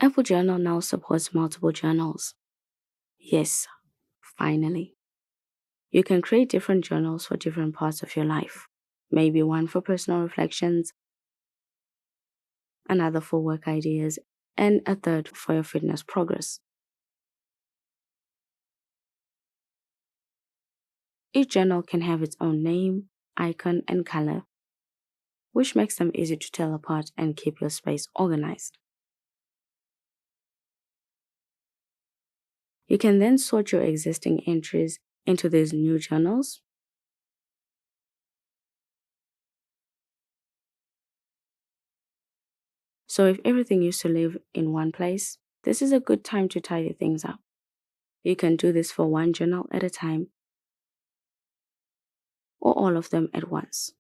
Apple Journal now supports multiple journals. Yes, finally. You can create different journals for different parts of your life. Maybe one for personal reflections, another for work ideas, and a third for your fitness progress. Each journal can have its own name, icon, and color, which makes them easy to tell apart and keep your space organized. You can then sort your existing entries into these new journals. So if everything used to live in one place, this is a good time to tidy things up. You can do this for one journal at a time or all of them at once.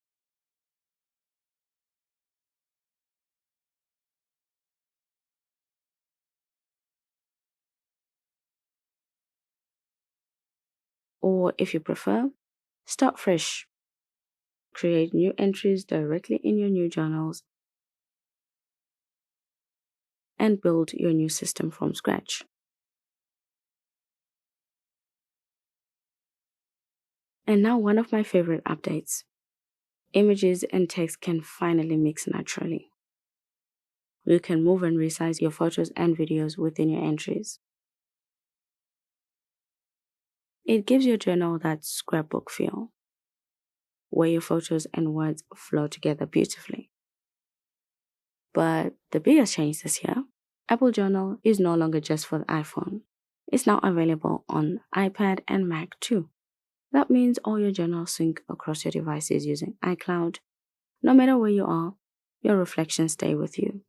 Or if you prefer, start fresh. Create new entries directly in your new journals and build your new system from scratch. And now one of my favorite updates. Images and text can finally mix naturally. You can move and resize your photos and videos within your entries. It gives your journal that scrapbook feel, where your photos and words flow together beautifully. But the biggest change this year, Apple Journal is no longer just for the iPhone. It's now available on iPad and Mac too. That means all your journals sync across your devices using iCloud. No matter where you are, your reflections stay with you.